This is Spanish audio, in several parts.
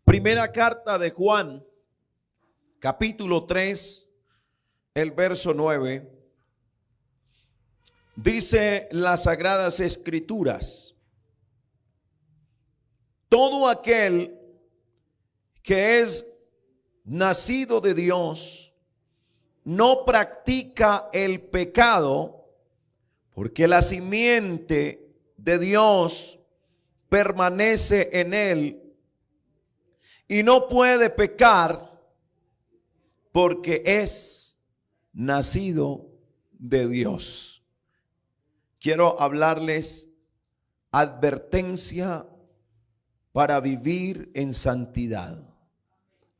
Primera carta de Juan, capítulo 3, el verso 9. Dice las Sagradas Escrituras: todo aquel que es nacido de Dios no practica el pecado, porque la simiente de Dios permanece en él y no puede pecar porque es nacido de Dios. Quiero hablarles advertencia para vivir en santidad.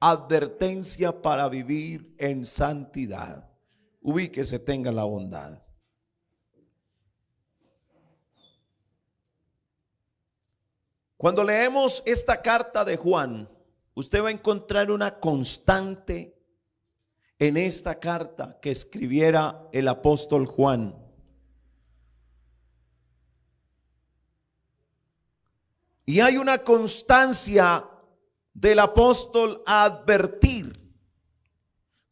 Advertencia para vivir en santidad. Ubíquese, tenga la bondad. Cuando leemos esta carta de Juan, usted va a encontrar una constante en esta carta que escribiera el apóstol Juan. Y hay una constancia del apóstol a advertir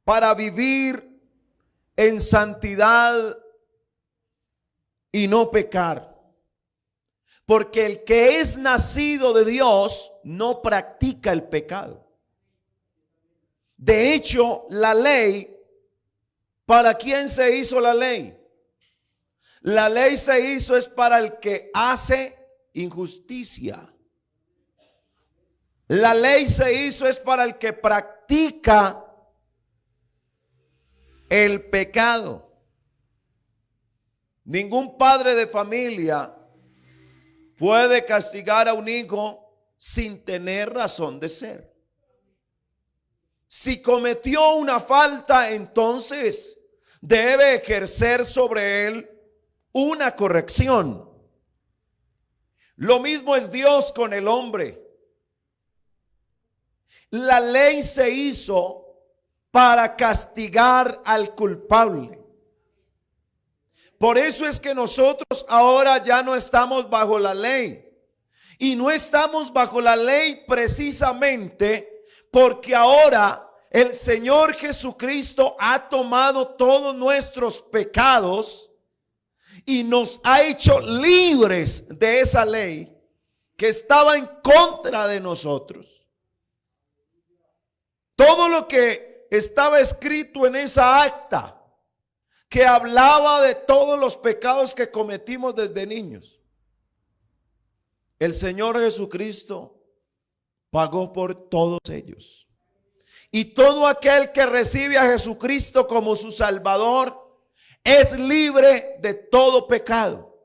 para vivir en santidad y no pecar. Porque el que es nacido de Dios no practica el pecado. De hecho, la ley, ¿para quién se hizo la ley? La ley se hizo es para el que hace injusticia. La ley se hizo es para el que practica el pecado. Ningún padre de familia puede castigar a un hijo sin tener razón de ser. Si cometió una falta, entonces debe ejercer sobre él una corrección. Lo mismo es Dios con el hombre. La ley se hizo para castigar al culpable. Por eso es que nosotros ahora ya no estamos bajo la ley. Y no estamos bajo la ley precisamente porque ahora el Señor Jesucristo ha tomado todos nuestros pecados y nos ha hecho libres de esa ley que estaba en contra de nosotros. Todo lo que estaba escrito en esa acta que hablaba de todos los pecados que cometimos desde niños, el Señor Jesucristo pagó por todos ellos. Y todo aquel que recibe a Jesucristo como su Salvador es libre de todo pecado.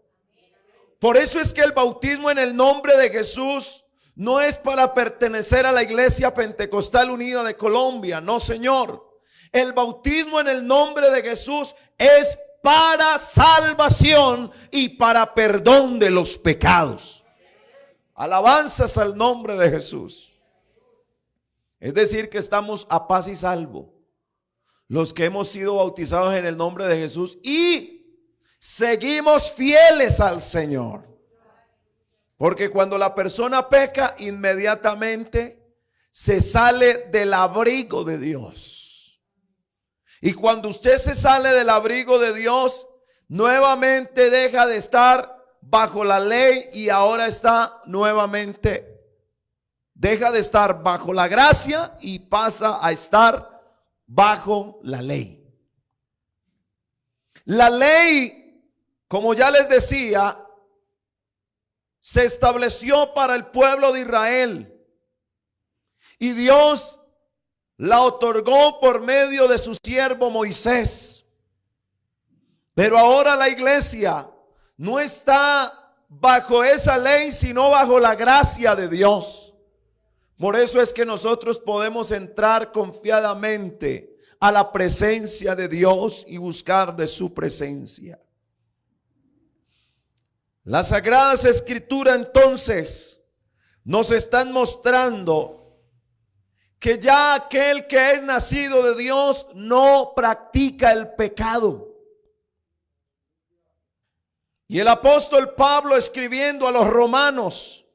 Por eso es que el bautismo en el nombre de Jesús no es para pertenecer a la Iglesia Pentecostal Unida de Colombia. No, señor. El bautismo en el nombre de Jesús es para salvación y para perdón de los pecados. Alabanzas al nombre de Jesús. Es decir, que estamos a paz y salvo los que hemos sido bautizados en el nombre de Jesús y seguimos fieles al Señor. Porque cuando la persona peca, inmediatamente se sale del abrigo de Dios. Y cuando usted se sale del abrigo de Dios, nuevamente deja de estar bajo la ley y ahora está nuevamente, deja de estar bajo la gracia y pasa a estar bajo la ley. La ley, como ya les decía, se estableció para el pueblo de Israel y Dios la otorgó por medio de su siervo Moisés. Pero ahora la iglesia no está bajo esa ley, sino bajo la gracia de Dios. Por eso es que nosotros podemos entrar confiadamente a la presencia de Dios y buscar de su presencia. Las Sagradas Escrituras entonces nos están mostrando que ya aquel que es nacido de Dios no practica el pecado. Y el apóstol Pablo, escribiendo a los romanos,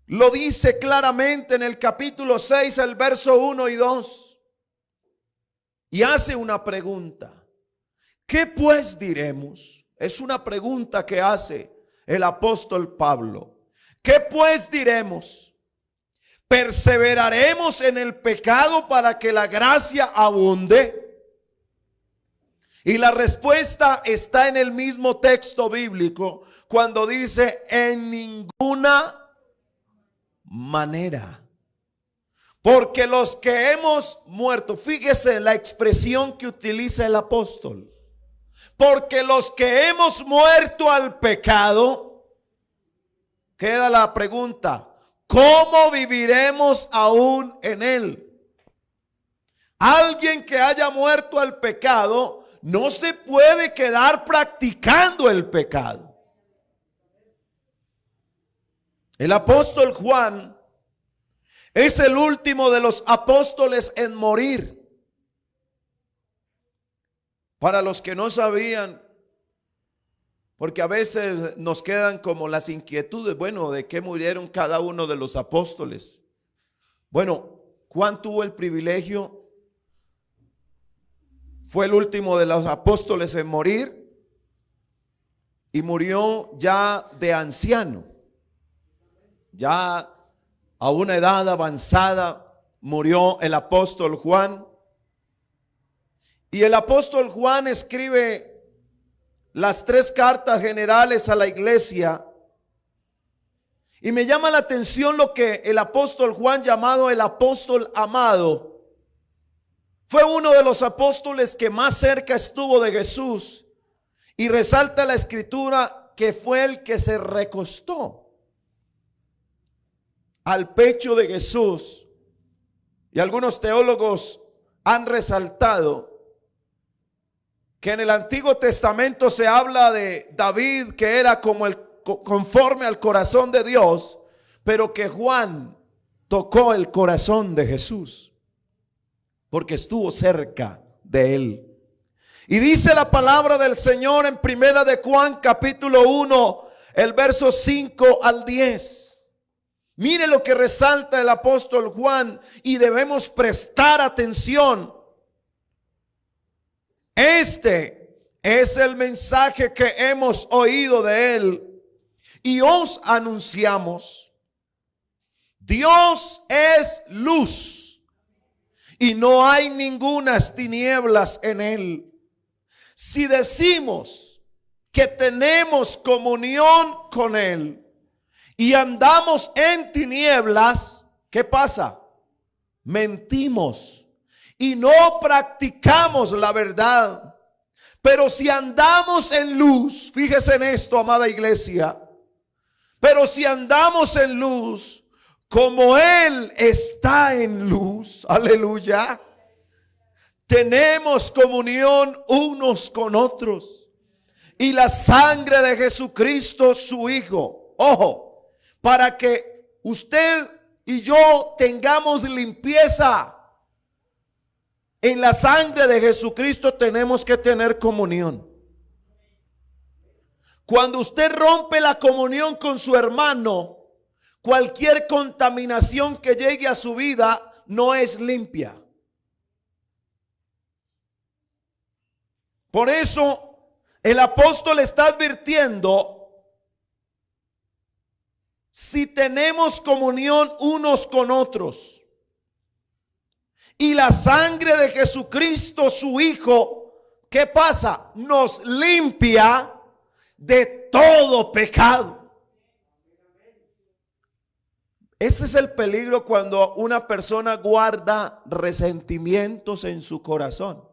Lo dice claramente en el capítulo 6, el verso 1 y 2. Y hace una pregunta. ¿Qué pues diremos? Es una pregunta que hace el apóstol Pablo. ¿Qué pues diremos? ¿Perseveraremos en el pecado para que la gracia abunde? Y la respuesta está en el mismo texto bíblico cuando dice: en ninguna manera. Porque los que hemos muerto, fíjese la expresión que utiliza el apóstol. Porque los que hemos muerto al pecado, queda la pregunta: ¿cómo viviremos aún en él? Alguien que haya muerto al pecado no se puede quedar practicando el pecado. El apóstol Juan es el último de los apóstoles en morir. Para los que no sabían, porque a veces nos quedan como las inquietudes, bueno, ¿de qué murieron cada uno de los apóstoles? Bueno, Juan tuvo el privilegio, fue el último de los apóstoles en morir y murió ya de anciano, ya a una edad avanzada murió el apóstol Juan. Y el apóstol Juan escribe las 3 cartas generales a la iglesia. Y me llama la atención lo que el apóstol Juan, llamado el apóstol amado, fue uno de los apóstoles que más cerca estuvo de Jesús. Y resalta la escritura que fue el que se recostó al pecho de Jesús. Y algunos teólogos han resaltado que en el Antiguo Testamento se habla de David, que era como conforme al corazón de Dios, pero que Juan tocó el corazón de Jesús, porque estuvo cerca de él. Y dice la palabra del Señor en Primera de Juan, capítulo 1, el verso 5 al 10. Mire lo que resalta el apóstol Juan y debemos prestar atención. Este es el mensaje que hemos oído de él y os anunciamos. Dios es luz y no hay ningunas tinieblas en él. Si decimos que tenemos comunión con él y andamos en tinieblas, ¿qué pasa? Mentimos y no practicamos la verdad. Pero si andamos en luz, fíjese en esto, amada iglesia, pero si andamos en luz, como Él está en luz, aleluya, tenemos comunión unos con otros. Y la sangre de Jesucristo, su Hijo, ojo, para que usted y yo tengamos limpieza, en la sangre de Jesucristo tenemos que tener comunión. Cuando usted rompe la comunión con su hermano, cualquier contaminación que llegue a su vida no es limpia. Por eso el apóstol está advirtiendo: si tenemos comunión unos con otros y la sangre de Jesucristo, su Hijo, ¿qué pasa? Nos limpia de todo pecado. Ese es el peligro cuando una persona guarda resentimientos en su corazón.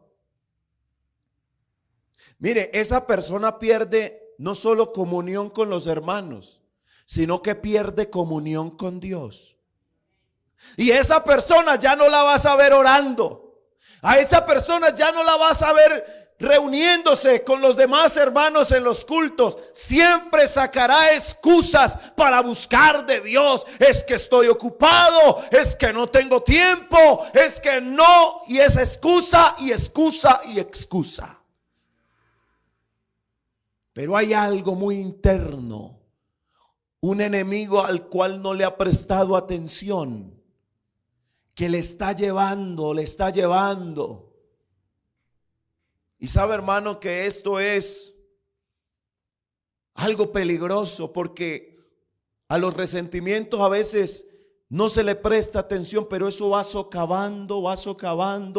Mire, esa persona pierde no solo comunión con los hermanos, sino que pierde comunión con Dios. Y esa persona ya no la vas a ver orando. A esa persona ya no la vas a ver reuniéndose con los demás hermanos en los cultos. Siempre sacará excusas para buscar de Dios. Es que estoy ocupado, es que no tengo tiempo, es que no. Y es excusa y excusa y excusa. Pero hay algo muy interno, un enemigo al cual no le ha prestado atención, que le está llevando, le está llevando. Y sabe, hermano, que esto es algo peligroso, porque a los resentimientos a veces no se le presta atención, pero eso va socavando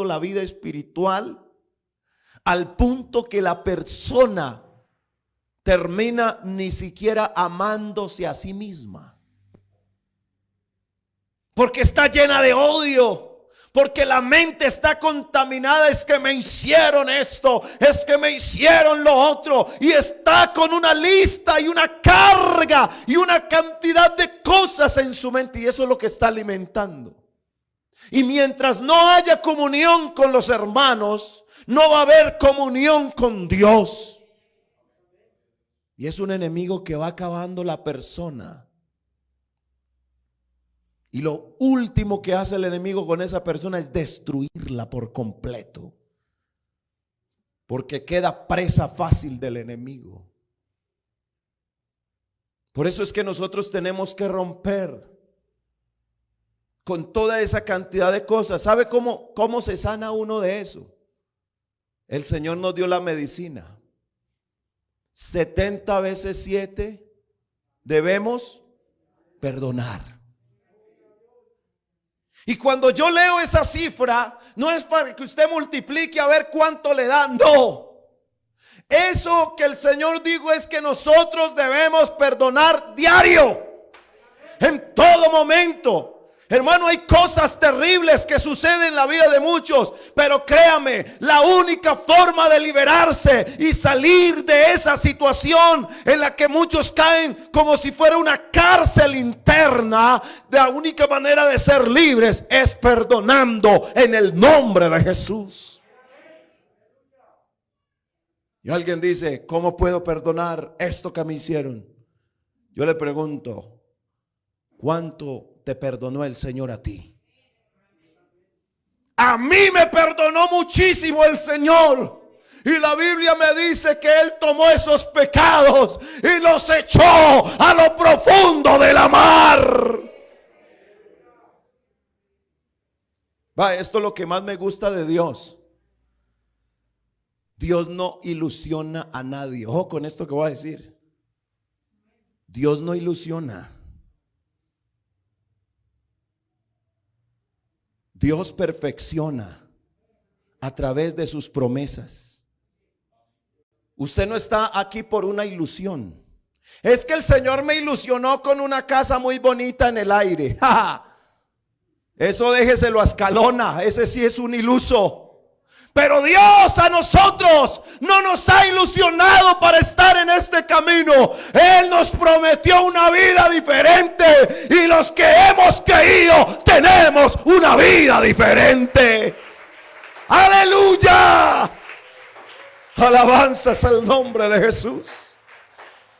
la vida espiritual, al punto que la persona termina ni siquiera amándose a sí misma, porque está llena de odio. Porque la mente está contaminada. Es que me hicieron esto, es que me hicieron lo otro. Y está con una lista y una carga y una cantidad de cosas en su mente. Y eso es lo que está alimentando. Y mientras no haya comunión con los hermanos, no va a haber comunión con Dios. Y es un enemigo que va acabando la persona. Y lo último que hace el enemigo con esa persona es destruirla por completo, porque queda presa fácil del enemigo. Por eso es que nosotros tenemos que romper con toda esa cantidad de cosas. ¿Sabe cómo se sana uno de eso? El Señor nos dio la medicina. 70 veces 7 debemos perdonar. Y cuando yo leo esa cifra, no es para que usted multiplique a ver cuánto le dan, no. Eso que el Señor dijo es que nosotros debemos perdonar diario, en todo momento. Hermano, hay cosas terribles que suceden en la vida de muchos, pero créame, la única forma de liberarse y salir de esa situación en la que muchos caen como si fuera una cárcel interna, la única manera de ser libres es perdonando en el nombre de Jesús. Y alguien dice, ¿cómo puedo perdonar esto que me hicieron? Yo le pregunto, ¿cuánto te perdonó el Señor a ti? A mí me perdonó muchísimo el Señor. Y la Biblia me dice que Él tomó esos pecados y los echó a lo profundo de la mar. Va, esto es lo que más me gusta de Dios. Dios no ilusiona a nadie. Ojo con esto que voy a decir. Dios no ilusiona. Dios perfecciona a través de sus promesas. Usted no está aquí por una ilusión. Es que el Señor me ilusionó con una casa muy bonita en el aire. Eso déjeselo a Escalona. Ese sí es un iluso. Pero Dios a nosotros no nos ha ilusionado para estar en este camino. Él nos prometió una vida diferente, y los que hemos creído tenemos una vida diferente. ¡Aleluya! Alabanzas al nombre de Jesús.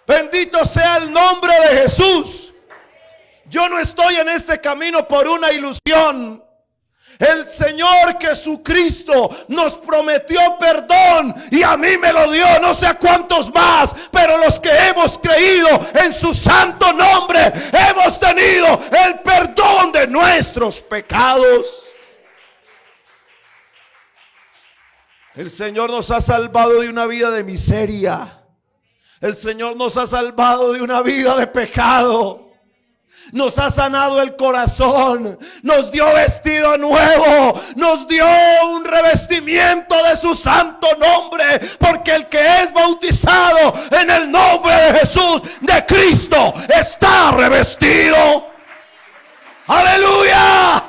Bendito sea el nombre de Jesús. Yo no estoy en este camino por una ilusión. El Señor Jesucristo nos prometió perdón y a mí me lo dio, no sé a cuántos más, pero los que hemos creído en su santo nombre hemos tenido el perdón de nuestros pecados. El Señor nos ha salvado de una vida de miseria. El Señor nos ha salvado de una vida de pecado. Nos ha sanado el corazón, nos dio vestido nuevo, nos dio un revestimiento de su santo nombre, porque el que es bautizado en el nombre de Jesús, de Cristo, está revestido. ¡Aleluya!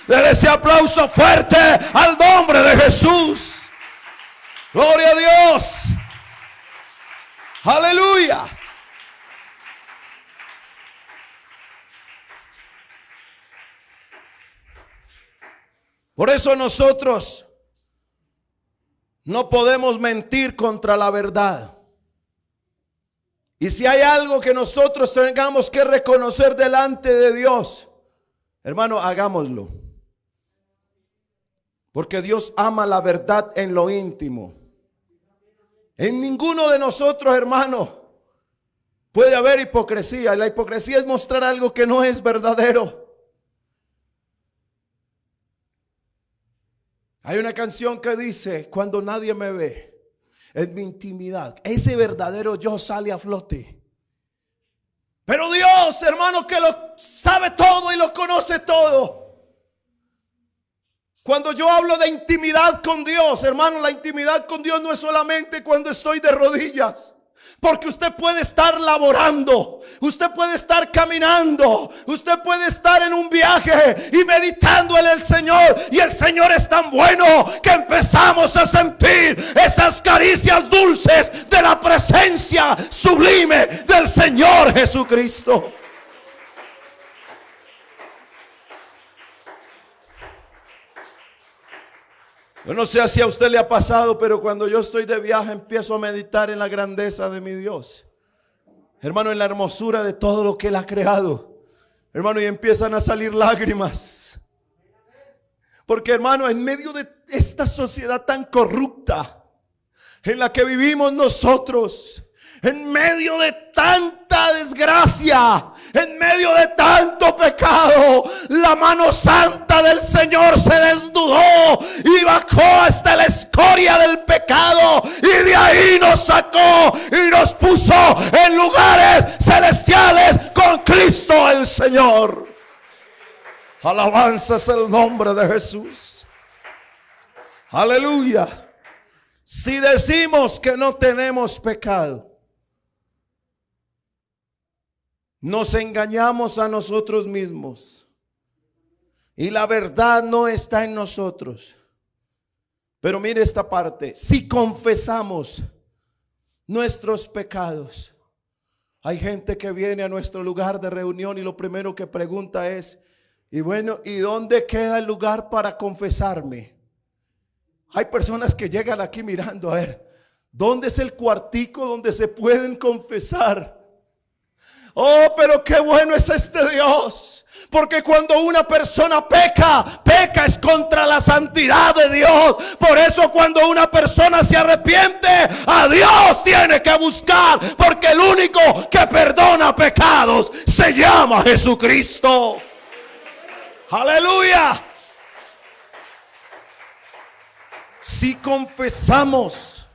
Dele ese aplauso fuerte al nombre de Jesús. ¡Gloria a Dios! ¡Aleluya! Por eso nosotros no podemos mentir contra la verdad. Y si hay algo que nosotros tengamos que reconocer delante de Dios, hermano, hagámoslo. Porque Dios ama la verdad en lo íntimo. En ninguno de nosotros, hermano, Puede haber hipocresía. La hipocresía es mostrar algo que no es verdadero. Hay una canción que dice: cuando nadie me ve, en mi intimidad, ese verdadero yo sale a flote. Pero Dios, hermano, que lo sabe todo y lo conoce todo. Cuando yo hablo de intimidad con Dios, hermano, la intimidad con Dios no es solamente cuando estoy de rodillas. Porque usted puede estar laborando, usted puede estar caminando, usted puede estar en un viaje y meditando en el Señor. Y el Señor es tan bueno que empezamos a sentir esas caricias dulces de la presencia sublime del Señor Jesucristo. Yo no sé si a usted le ha pasado, pero cuando yo estoy de viaje empiezo a meditar en la grandeza de mi Dios. Hermano, en la hermosura de todo lo que Él ha creado. Hermano, y empiezan a salir lágrimas. Porque, hermano, en medio de esta sociedad tan corrupta en la que vivimos nosotros, en medio de tanta desgracia, en medio de tanto pecado, la mano santa del Señor se desnudó y bajó hasta la escoria del pecado, y de ahí nos sacó y nos puso en lugares celestiales con Cristo el Señor. Alabanza es el nombre de Jesús. Aleluya. Si decimos que no tenemos pecado, nos engañamos a nosotros mismos y la verdad no está en nosotros. Pero mire esta parte: si confesamos nuestros pecados. Hay gente que viene a nuestro lugar de reunión y lo primero que pregunta es: y bueno, ¿y dónde queda el lugar para confesarme? Hay personas que llegan aquí mirando a ver ¿dónde es el cuartico donde se pueden confesar? Oh, pero qué bueno es este Dios. Porque cuando una persona peca es contra la santidad de Dios. Por eso cuando una persona se arrepiente, a Dios tiene que buscar. Porque el único que perdona pecados se llama Jesucristo. Aleluya. Si confesamos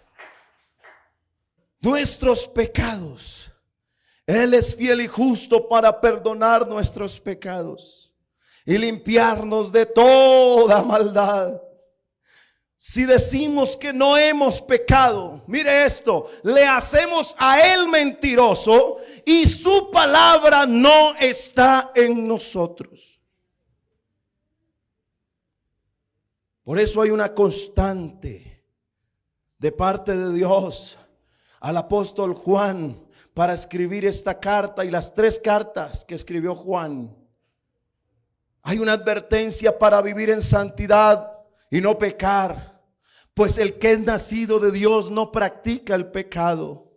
nuestros pecados, Él es fiel y justo para perdonar nuestros pecados y limpiarnos de toda maldad. Si decimos que no hemos pecado, mire esto, le hacemos a Él mentiroso y su palabra no está en nosotros. Por eso hay una constante de parte de Dios al apóstol Juan para escribir esta carta y las 3 cartas que escribió Juan. Hay una advertencia para vivir en santidad y no pecar, pues el que es nacido de Dios no practica el pecado.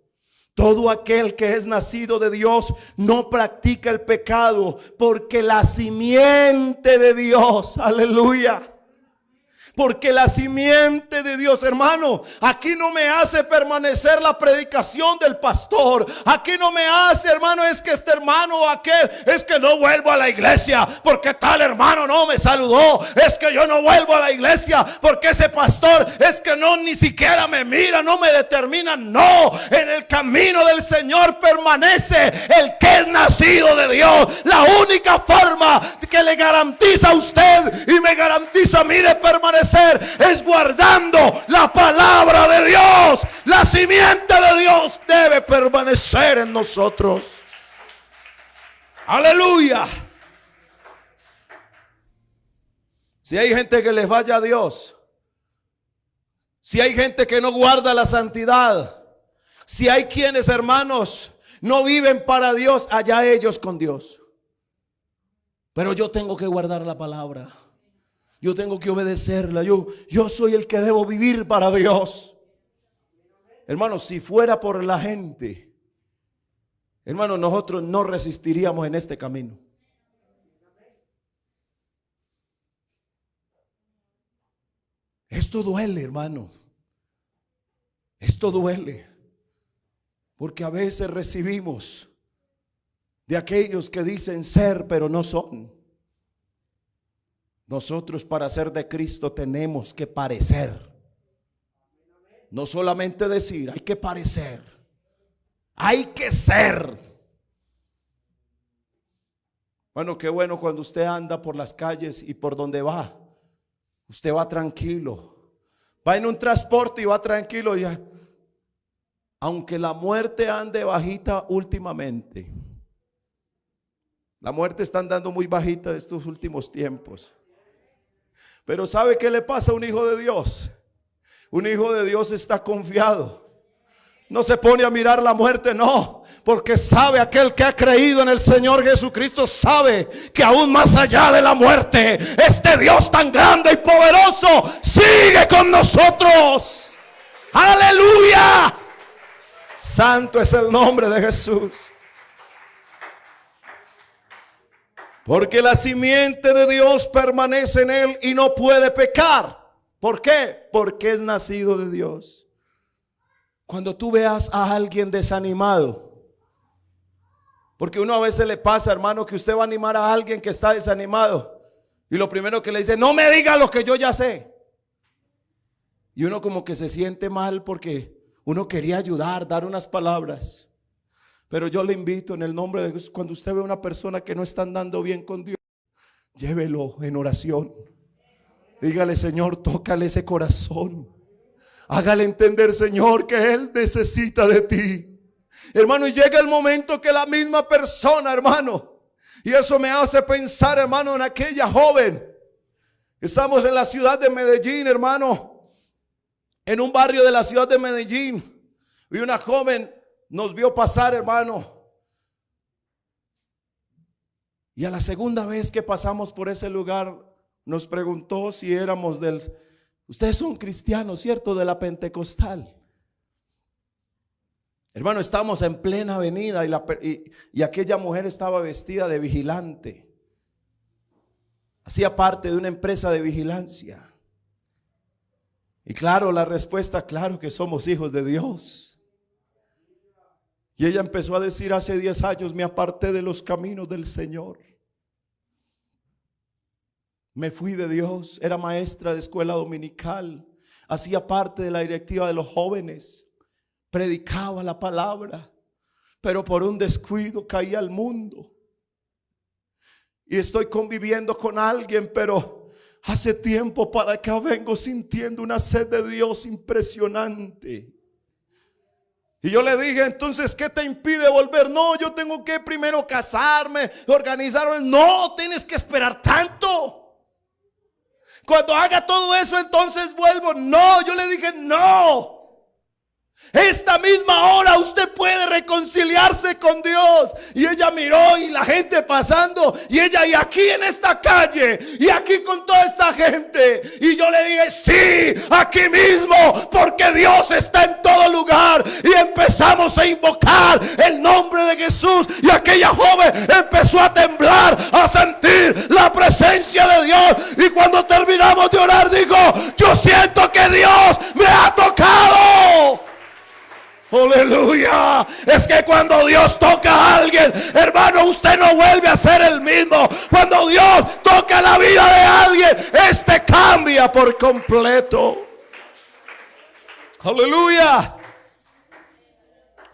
Todo aquel que es nacido de Dios no practica el pecado, porque la simiente de Dios, aleluya. Porque la simiente de Dios, hermano, aquí no me hace permanecer la predicación del pastor. Aquí no me hace, hermano, es que este hermano o aquel, es que no vuelvo a la iglesia porque tal hermano no me saludó. Es que yo no vuelvo a la iglesia porque ese pastor es que no ni siquiera me mira, no me determina. No, en el camino del Señor permanece el que es nacido de Dios. La única forma que le garantiza a usted y me garantiza a mí de permanecer es guardando la palabra de Dios. La simiente de Dios debe permanecer en nosotros. Aleluya. Si hay gente que les vaya a Dios, si hay gente que no guarda la santidad, si hay quienes, hermanos, no viven para Dios, allá ellos con Dios. Pero yo tengo que guardar la palabra. Yo tengo que obedecerla. Yo soy el que debo vivir para Dios. Hermano, si fuera por la gente, hermano, nosotros no resistiríamos en este camino. Esto duele, hermano. Esto duele. Porque a veces recibimos de aquellos que dicen ser pero no son. Nosotros para ser de Cristo tenemos que parecer. No solamente decir, hay que parecer. Hay que ser. Bueno, qué bueno cuando usted anda por las calles y por donde va. Usted va tranquilo. Va en un transporte y va tranquilo ya. Aunque la muerte ande bajita últimamente. La muerte está andando muy bajita estos últimos tiempos. Pero ¿sabe qué le pasa a un hijo de Dios? Un hijo de Dios está confiado. No se pone a mirar la muerte, no. Porque sabe, aquel que ha creído en el Señor Jesucristo sabe que aún más allá de la muerte, este Dios tan grande y poderoso sigue con nosotros. ¡Aleluya! Santo es el nombre de Jesús. Porque la simiente de Dios permanece en él y no puede pecar. ¿Por qué? Porque es nacido de Dios. Cuando tú veas a alguien desanimado, porque uno a veces le pasa, hermano, que usted va a animar a alguien que está desanimado y lo primero que le dice, no me diga lo que yo ya sé. Y uno como que se siente mal porque uno quería ayudar, dar unas palabras. Pero yo le invito en el nombre de Jesús, cuando usted ve a una persona que no está andando bien con Dios, llévelo en oración. Dígale, Señor, tócale ese corazón. Hágale entender, Señor, que Él necesita de ti. Hermano, y llega el momento que la misma persona, hermano, y eso me hace pensar, hermano, en aquella joven. Estamos en la ciudad de Medellín, hermano, en un barrio de la ciudad de Medellín, y una joven nos vio pasar, hermano. Y a la segunda vez que pasamos por ese lugar, nos preguntó si éramos ustedes son cristianos, ¿cierto? De la Pentecostal. Hermano, estamos en plena avenida y aquella mujer estaba vestida de vigilante. Hacía parte de una empresa de vigilancia. Y claro, la respuesta, claro que somos hijos de Dios. Y ella empezó a decir, hace 10 años me aparté de los caminos del Señor. Me fui de Dios, era maestra de escuela dominical, hacía parte de la directiva de los jóvenes, predicaba la palabra, pero por un descuido caí al mundo. Y estoy conviviendo con alguien, pero hace tiempo para acá vengo sintiendo una sed de Dios impresionante. Y yo le dije, entonces, ¿qué te impide volver? No, yo tengo que primero casarme, organizarme. No, tienes que esperar tanto. Cuando haga todo eso, entonces vuelvo. No, yo le dije, no. Esta misma hora usted puede reconciliarse con Dios. Y ella miró y la gente pasando. Y ella, y aquí en esta calle. Y aquí con toda esta gente. Y yo le dije, sí, aquí mismo. Porque Dios está en todo lugar. Y empezamos a invocar el nombre de Jesús. Y aquella joven empezó a temblar, a sentir la presencia de Dios. Y cuando terminamos de orar, digo, yo siento que Dios me ha tocado. Aleluya. Es que cuando Dios toca a alguien, hermano, usted no vuelve a ser el mismo. Cuando Dios toca la vida de alguien, este cambia por completo. Aleluya.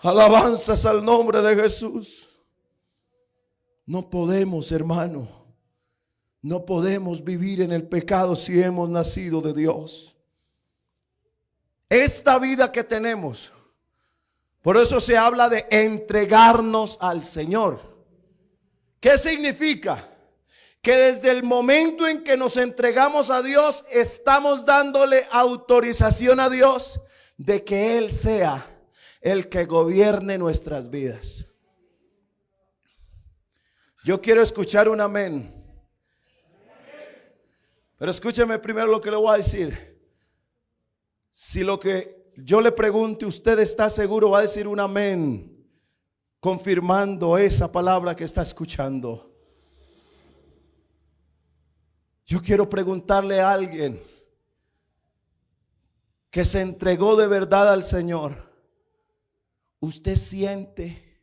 Alabanzas al nombre de Jesús. No podemos, hermano, no podemos vivir en el pecado si hemos nacido de Dios. Esta vida que tenemos, por eso se habla de entregarnos al Señor. ¿Qué significa? Que desde el momento en que nos entregamos a Dios, estamos dándole autorización a Dios de que Él sea el que gobierne nuestras vidas. Yo quiero escuchar un amén. Pero escúcheme primero lo que le voy a decir. Si lo que yo le pregunte, usted está seguro, va a decir un amén, confirmando esa palabra que está escuchando. Yo quiero preguntarle a alguien que se entregó de verdad al Señor. ¿Usted siente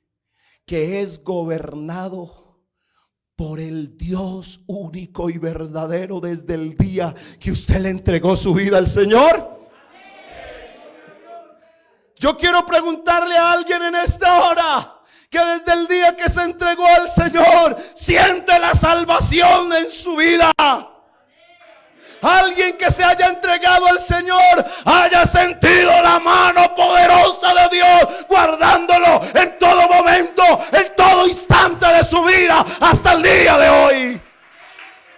que es gobernado por el Dios único y verdadero desde el día que usted le entregó su vida al Señor? Yo quiero preguntarle a alguien en esta hora que desde el día que se entregó al Señor siente la salvación en su vida. Alguien que se haya entregado al Señor haya sentido la mano poderosa de Dios guardándolo en todo momento, en todo instante de su vida hasta el día de hoy.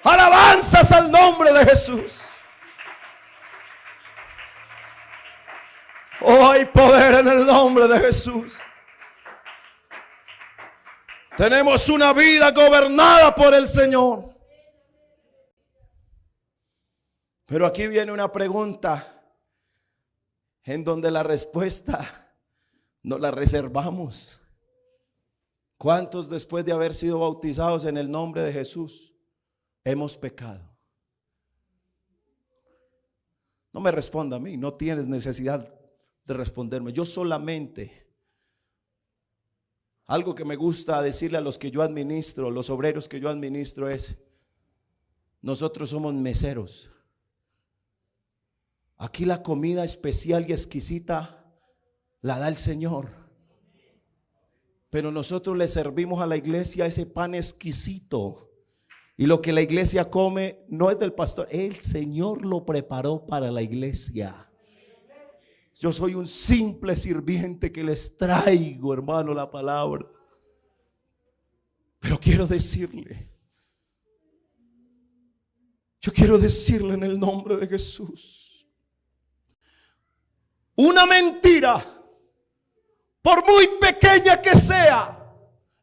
Alabanzas al nombre de Jesús. Oh, hay poder en el nombre de Jesús. Tenemos una vida gobernada por el Señor. Pero aquí viene una pregunta en donde la respuesta nos la reservamos. ¿Cuántos después de haber sido bautizados en el nombre de Jesús hemos pecado? No me responda a mí, no tienes necesidad de responderme. Yo solamente, algo que me gusta decirle a los que yo administro, los obreros que yo administro es: nosotros somos meseros. Aquí la comida especial y exquisita la da el Señor, pero nosotros le servimos a la iglesia ese pan exquisito, y lo que la iglesia come no es del pastor, el Señor lo preparó para la iglesia. Yo soy un simple sirviente que les traigo, hermano, la palabra. Pero quiero decirle, yo quiero decirle en el nombre de Jesús: una mentira, por muy pequeña que sea,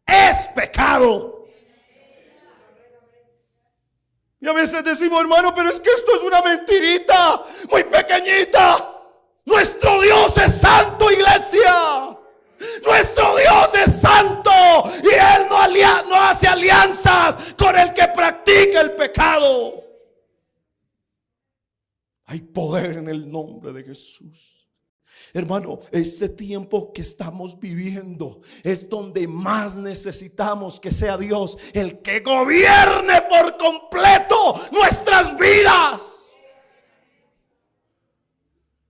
es pecado. Y a veces decimos: hermano, pero es que esto es una mentirita muy pequeñita. Nuestro Dios es santo, iglesia. Nuestro Dios es santo y Él no hace alianzas con el que practica el pecado. Hay poder en el nombre de Jesús. Hermano, este tiempo que estamos viviendo es donde más necesitamos que sea Dios el que gobierne por completo nuestras vidas.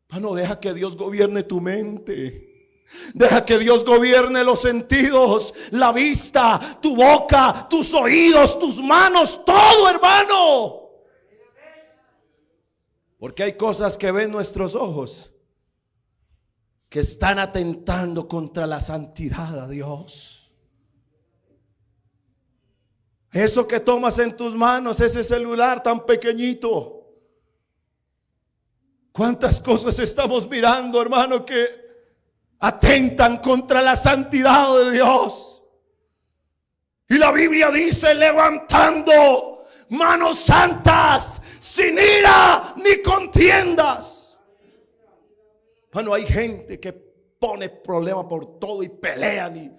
Hermano, deja que Dios gobierne tu mente. Deja que Dios gobierne los sentidos, la vista, tu boca, tus oídos, tus manos, todo, hermano. Porque hay cosas que ven nuestros ojos que están atentando contra la santidad de Dios. Eso que tomas en tus manos, ese celular tan pequeñito. ¿Cuántas cosas estamos mirando, hermano, que atentan contra la santidad de Dios? Y la Biblia dice: levantando manos santas, sin ira ni contiendas. Bueno, hay gente que pone problemas por todo y pelean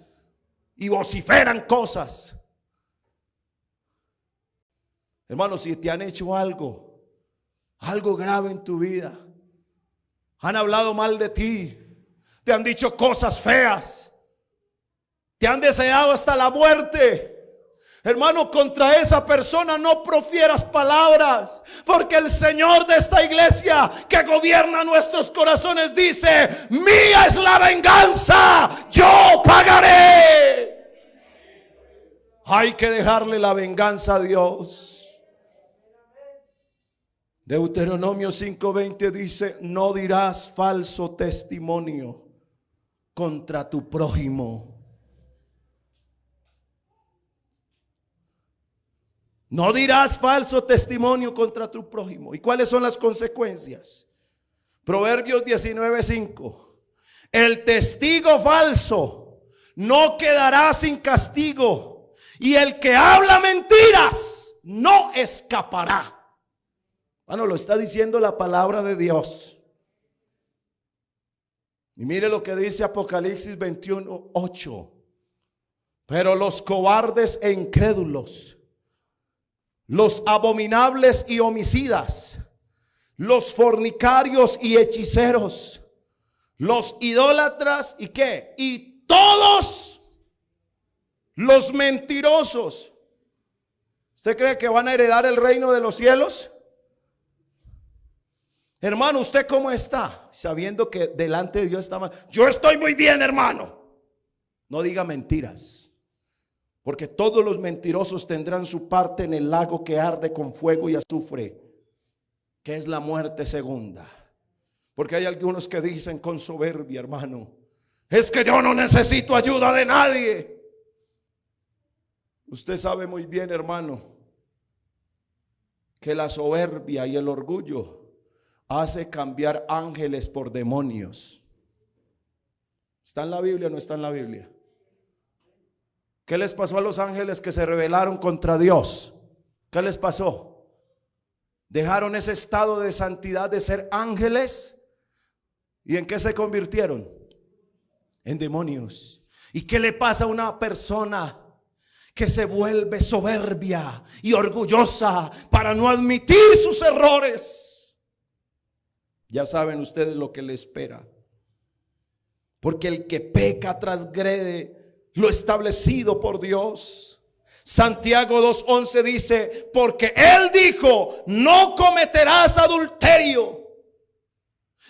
y vociferan cosas. Hermano, si te han hecho algo grave en tu vida, han hablado mal de ti, te han dicho cosas feas, te han deseado hasta la muerte, hermano, contra esa persona no profieras palabras, porque el Señor de esta iglesia que gobierna nuestros corazones dice: mía es la venganza, yo pagaré. Hay que dejarle la venganza a Dios. Deuteronomio 5:20 dice: no dirás falso testimonio contra tu prójimo. No dirás falso testimonio contra tu prójimo. ¿Y cuáles son las consecuencias? Proverbios 19:5. El testigo falso no quedará sin castigo, y el que habla mentiras no escapará. Bueno, lo está diciendo la palabra de Dios. Y mire lo que dice Apocalipsis 21:8. Pero los cobardes e incrédulos, los abominables y homicidas, los fornicarios y hechiceros, los idólatras y qué, y todos Los mentirosos. ¿Usted cree que van a heredar el reino de los cielos? Hermano, ¿usted cómo está? Sabiendo que delante de Dios está mal. Yo estoy muy bien, hermano. No diga mentiras, porque todos los mentirosos tendrán su parte en el lago que arde con fuego y azufre, que es la muerte segunda. Porque hay algunos que dicen con soberbia, hermano, es que yo no necesito ayuda de nadie. Usted sabe muy bien, hermano, que la soberbia y el orgullo hace cambiar ángeles por demonios. ¿Está en la Biblia o no está en la Biblia? ¿Qué les pasó a los ángeles que se rebelaron contra Dios? ¿Qué les pasó? Dejaron ese estado de santidad de ser ángeles. ¿Y en qué se convirtieron? En demonios. ¿Y qué le pasa a una persona que se vuelve soberbia y orgullosa para no admitir sus errores? Ya saben ustedes lo que le espera. Porque el que peca transgrede lo establecido por Dios. Santiago 2:11 dice, porque Él dijo, no cometerás adulterio.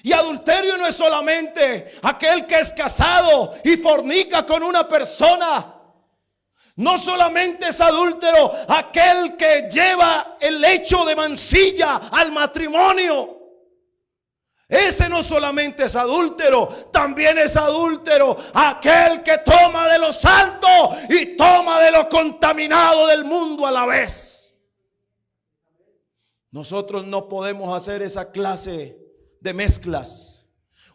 Y adulterio no es solamente aquel que es casado y fornica con una persona. No solamente es adúltero aquel que lleva el hecho de mancilla al matrimonio. Ese no solamente es adúltero, también es adúltero aquel que toma de lo santo y toma de lo contaminado del mundo a la vez. Nosotros no podemos hacer esa clase de mezclas.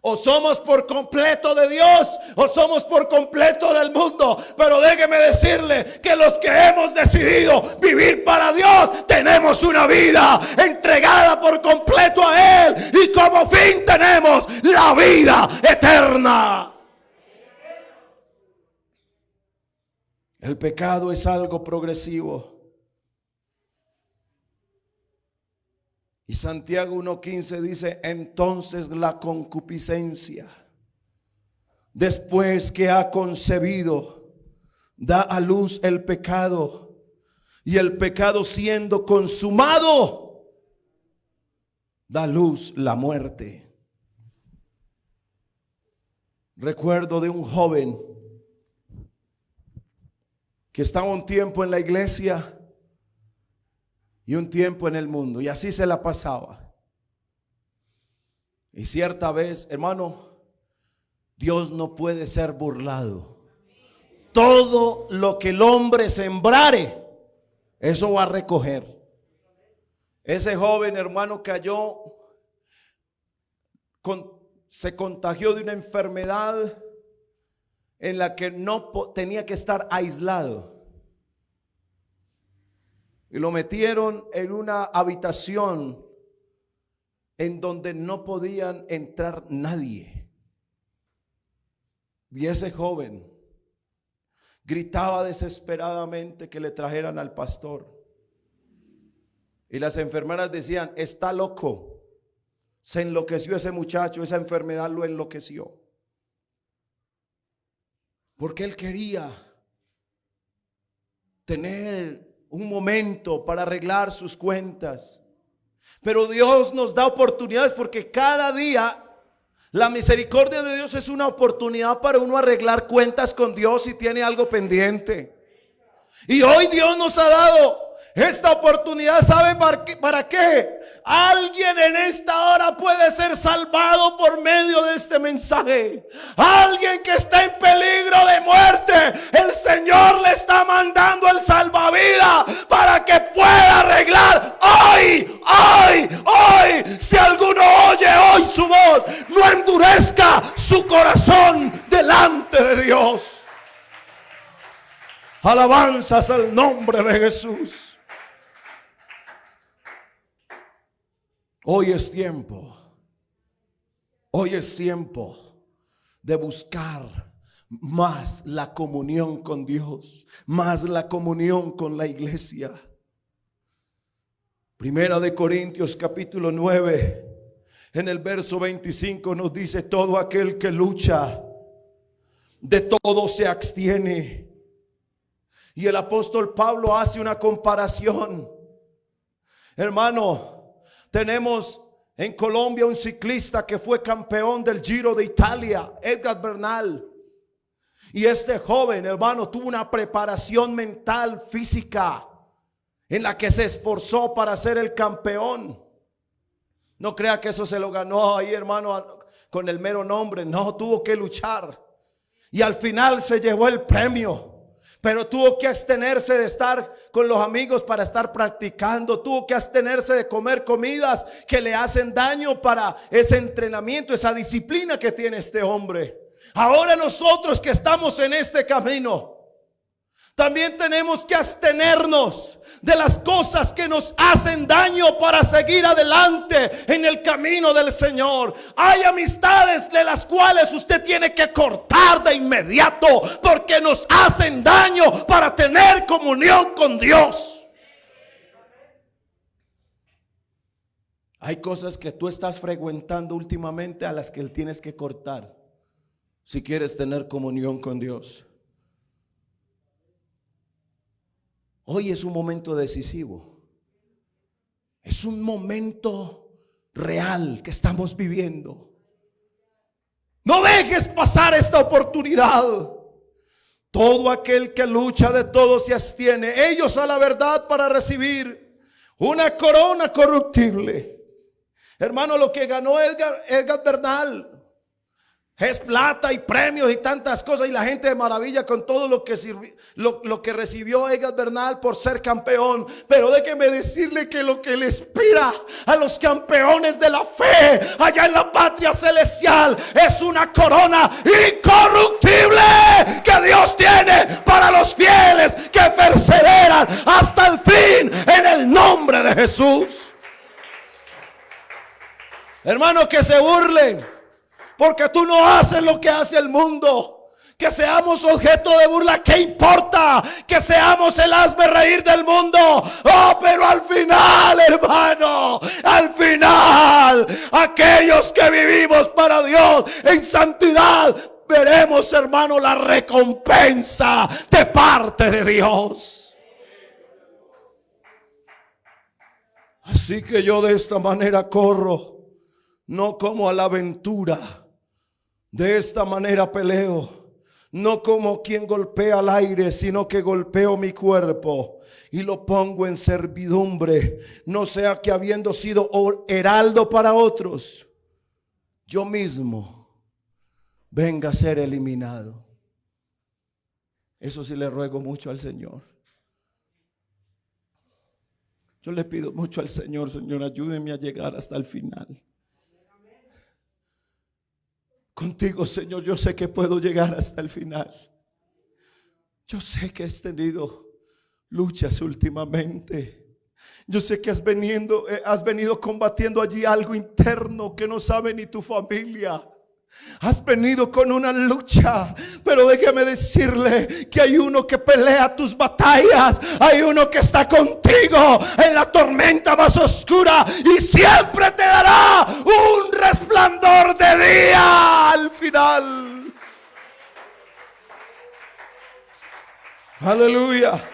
O somos por completo de Dios o somos por completo del mundo. Pero déjeme decirle que los que hemos decidido vivir para Dios tenemos una vida entregada por completo a Él, y como fin tenemos la vida eterna. El pecado es algo progresivo. Y Santiago 1:15 dice, entonces la concupiscencia, después que ha concebido, da a luz el pecado, y el pecado siendo consumado, da luz la muerte. Recuerdo de un joven que estaba un tiempo en la iglesia y un tiempo en el mundo, y así se la pasaba. Y cierta vez, hermano, Dios no puede ser burlado. Todo lo que el hombre sembrare, eso va a recoger. Ese joven, hermano, se contagió de una enfermedad en la que no tenía que estar aislado. Y lo metieron en una habitación en donde no podían entrar nadie. Y ese joven gritaba desesperadamente que le trajeran al pastor. Y las enfermeras decían, está loco. Se enloqueció ese muchacho, esa enfermedad lo enloqueció. Porque él quería tener un momento para arreglar sus cuentas. Pero Dios nos da oportunidades, porque cada día la misericordia de Dios es una oportunidad para uno arreglar cuentas con Dios si tiene algo pendiente. Y hoy Dios nos ha dado esta oportunidad. ¿Sabe para qué? Alguien en esta hora puede ser salvado por medio de este mensaje. Alguien que está en peligro de muerte, el Señor le está mandando el salvavidas para que pueda arreglar hoy. Si alguno oye hoy su voz, no endurezca su corazón delante de Dios. Alabanzas al nombre de Jesús. Hoy es tiempo de buscar más la comunión con Dios, más la comunión con la iglesia. Primera de Corintios capítulo 9, en el verso 25 nos dice, todo aquel que lucha, de todo se abstiene. Y el apóstol Pablo hace una comparación. Hermano, tenemos en Colombia un ciclista que fue campeón del Giro de Italia, Egan Bernal. Y este joven, hermano, tuvo una preparación mental, física, en la que se esforzó para ser el campeón. No crea que eso se lo ganó ahí, hermano, con el mero nombre. No, tuvo que luchar. Y al final se llevó el premio. Pero tuvo que abstenerse de estar con los amigos para estar practicando. Tuvo que abstenerse de comer comidas que le hacen daño para ese entrenamiento, esa disciplina que tiene este hombre. Ahora nosotros que estamos en este camino, también tenemos que abstenernos de las cosas que nos hacen daño para seguir adelante en el camino del Señor. Hay amistades de las cuales usted tiene que cortar de inmediato porque nos hacen daño para tener comunión con Dios. Hay cosas que tú estás frecuentando últimamente a las que tienes que cortar si quieres tener comunión con Dios. Hoy es un momento decisivo. Es un momento real que estamos viviendo. No dejes pasar esta oportunidad. Todo aquel que lucha de todo se abstiene. Ellos a la verdad para recibir una corona corruptible. Hermano, lo que ganó Egan Bernal es plata y premios y tantas cosas, y la gente de maravilla con todo lo que recibió Egan Bernal por ser campeón. Pero déjeme decirle que lo que le inspira a los campeones de la fe allá en la patria celestial es una corona incorruptible que Dios tiene para los fieles que perseveran hasta el fin en el nombre de Jesús. Hermano, que se burlen porque tú no haces lo que hace el mundo. Que seamos objeto de burla, ¿qué importa? Que seamos el hazme reír del mundo. Oh, pero al final, hermano, al final, aquellos que vivimos para Dios en santidad, veremos, hermano, la recompensa de parte de Dios. Así que yo de esta manera corro, no como a la aventura. De esta manera peleo, no como quien golpea al aire, sino que golpeo mi cuerpo y lo pongo en servidumbre, no sea que habiendo sido heraldo para otros, yo mismo venga a ser eliminado. Eso sí le ruego mucho al Señor. Yo le pido mucho al Señor, Señor, ayúdeme a llegar hasta el final. Contigo, Señor, yo sé que puedo llegar hasta el final. Yo sé que has tenido luchas últimamente. Yo sé que has venido combatiendo allí algo interno que no sabe ni tu familia. Has venido con una lucha, pero déjeme decirle que hay uno que pelea tus batallas. Hay uno que está contigo en la tormenta más oscura y siempre te dará un resplandor de día al final. Aleluya.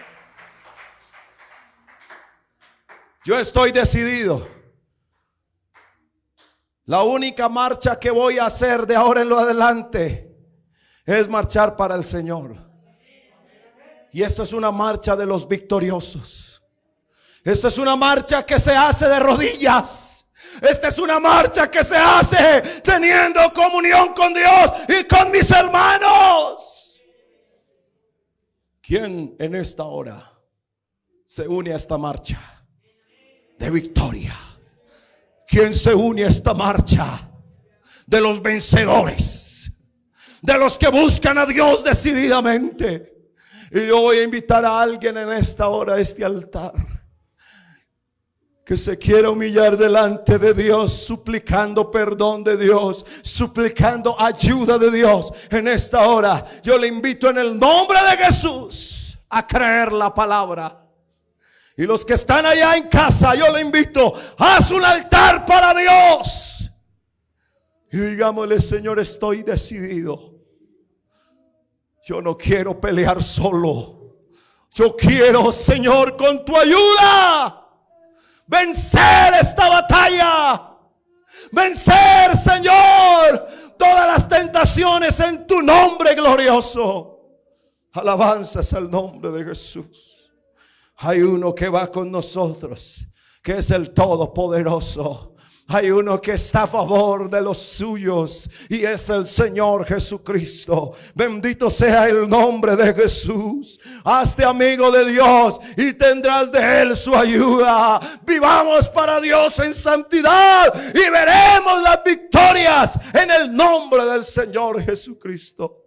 Yo estoy decidido. La única marcha que voy a hacer de ahora en lo adelante es marchar para el Señor. Y esta es una marcha de los victoriosos. Esta es una marcha que se hace de rodillas. Esta es una marcha que se hace teniendo comunión con Dios y con mis hermanos. ¿Quién en esta hora se une a esta marcha de victoria? ¿Quién se une a esta marcha de los vencedores? De los que buscan a Dios decididamente. Y yo voy a invitar a alguien en esta hora a este altar que se quiera humillar delante de Dios, suplicando perdón de Dios, suplicando ayuda de Dios. En esta hora yo le invito en el nombre de Jesús a creer la palabra. Y los que están allá en casa, yo le invito, haz un altar para Dios. Y digámosle: Señor, estoy decidido. Yo no quiero pelear solo. Yo quiero, Señor, con tu ayuda, vencer esta batalla. Vencer, Señor, todas las tentaciones en tu nombre glorioso. Alabanzas al nombre de Jesús. Hay uno que va con nosotros, que es el Todopoderoso. Hay uno que está a favor de los suyos y es el Señor Jesucristo. Bendito sea el nombre de Jesús. Hazte amigo de Dios y tendrás de Él su ayuda. Vivamos para Dios en santidad y veremos las victorias en el nombre del Señor Jesucristo.